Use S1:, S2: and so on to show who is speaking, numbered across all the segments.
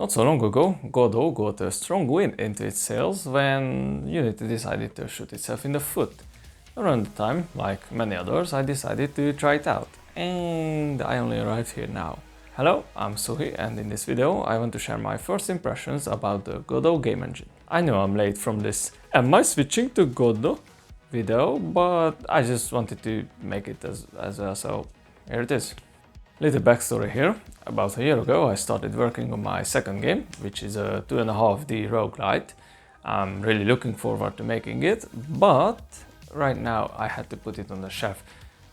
S1: Not so long ago, Godot got a strong wind into its sails when Unity decided to shoot itself in the foot. Around the time, like many others, I decided to try it out, and I only arrived here now. Hello, I'm Szuhi, and in this video I want to share my first impressions about the Godot game engine. I know I'm late from this "Am I switching to Godot?" video, but I just wanted to make it as well, so here it is. Little backstory here. About a year ago I started working on my second game, which is a 2.5D roguelite. I'm really looking forward to making it, but right now I had to put it on the shelf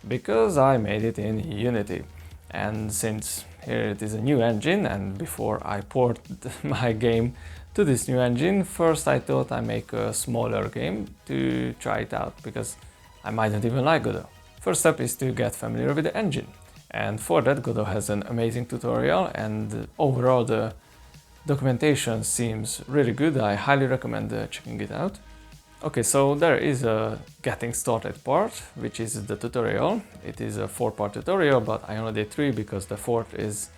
S1: because I made it in Unity. And since here it is a new engine, and before I port my game to this new engine, first I thought I'd make a smaller game to try it out, because I might not even like Godot. First step is to get familiar with the engine. And for that, Godot has an amazing tutorial, and overall the documentation seems really good. I highly recommend checking it out. Okay, so there is a getting started part, which is the tutorial. It is a 4-part tutorial, but I only did 3 because the 4th is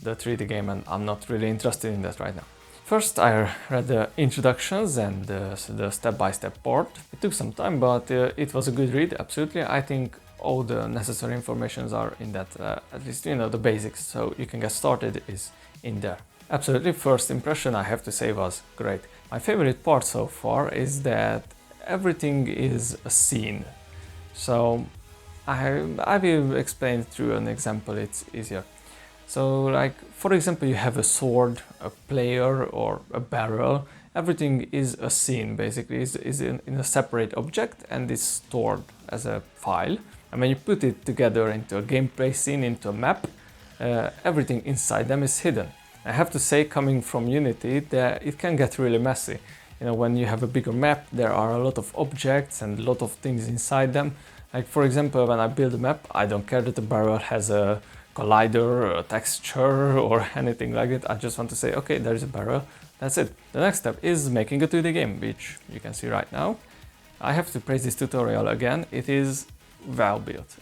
S1: the 3D game and I'm not really interested in that right now. First, I read the introductions and the step-by-step part. It took some time, but it was a good read, absolutely. I think all the necessary informations are in that, at least, you know, the basics, so you can get started is in there. Absolutely, first impression I have to say was great. My favorite part so far is that everything is a scene. So I will explain through an example, it's easier. So like, for example, you have a sword, a player or a barrel. Everything is a scene, basically, is in a separate object and is stored as a file. And when you put it together into a gameplay scene, into a map, everything inside them is hidden. I have to say, coming from Unity, that it can get really messy. You know, when you have a bigger map, there are a lot of objects and a lot of things inside them. Like, for example, when I build a map, I don't care that the barrel has a collider, a texture or anything like it. I just want to say, okay, there is a barrel, that's it. The next step is making a 2D game, which you can see right now. I have to praise this tutorial again. It is well built,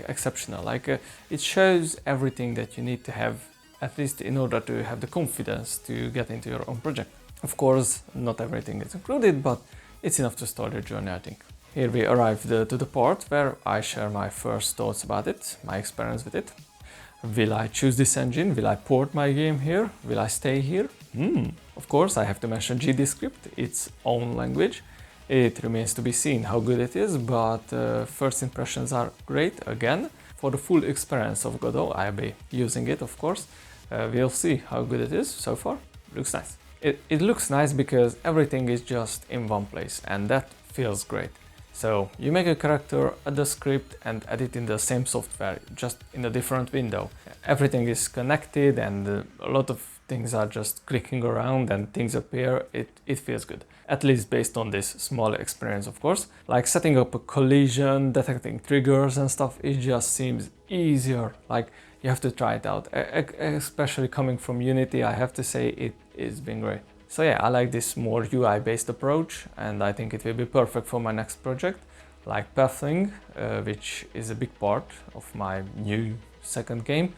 S1: exceptional. Like, it shows everything that you need to have, at least in order to have the confidence to get into your own project. Of course, not everything is included, but it's enough to start your journey, I think. Here we arrived to the part where I share my first thoughts about it, my experience with it. Will I choose this engine? Will I port my game here? Will I stay here? Of course, I have to mention GDScript, its own language. It remains to be seen how good it is, but first impressions are great. Again, for the full experience of Godot, I'll be using it, of course. We'll see how good it is so far. Looks nice. It looks nice because everything is just in one place, and that feels great. So you make a character, add the script and edit in the same software, just in a different window. Everything is connected and a lot of things are just clicking around and things appear. It feels good. At least based on this small experience, of course. Like setting up a collision, detecting triggers and stuff, it just seems easier. Like, you have to try it out. Especially coming from Unity, I have to say it has been great. So yeah, I like this more UI-based approach, and I think it will be perfect for my next project, like pathing, which is a big part of my new second game.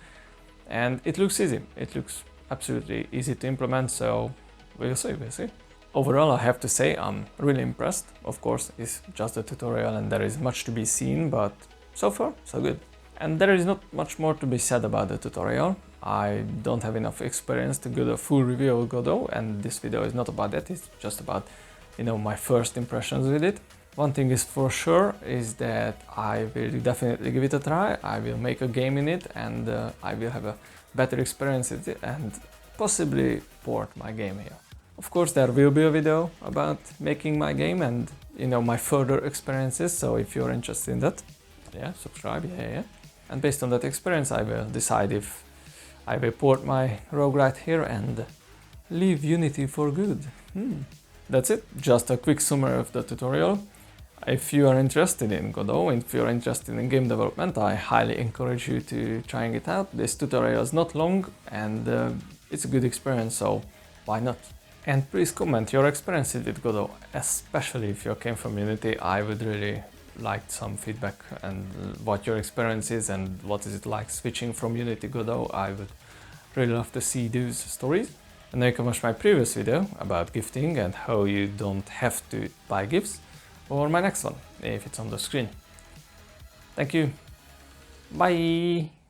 S1: And it looks easy. It looks absolutely easy to implement, so we'll see. Overall, I have to say I'm really impressed. Of course, it's just a tutorial and there is much to be seen, but so far, so good. And there is not much more to be said about the tutorial. I don't have enough experience to do a full review of Godot, and this video is not about that, it's just about, you know, my first impressions with it. One thing is for sure is that I will definitely give it a try. I will make a game in it, and I will have a better experience with it and possibly port my game here. Of course, there will be a video about making my game and, you know, my further experiences, so if you're interested in that, yeah, subscribe, yeah. And based on that experience, I will decide if I will port my roguelite here and leave Unity for good. That's it, just a quick summary of the tutorial. If you are interested in Godot, if you're interested in game development, I highly encourage you to trying it out. This tutorial is not long and it's a good experience, so why not? And please comment your experiences with Godot, especially if you came from Unity. I would really like some feedback and what your experience is and what is it like switching from Unity to Godot. I would really love to see those stories. And now you can watch my previous video about gifting and how you don't have to buy gifts, or my next one, if it's on the screen. Thank you. Bye!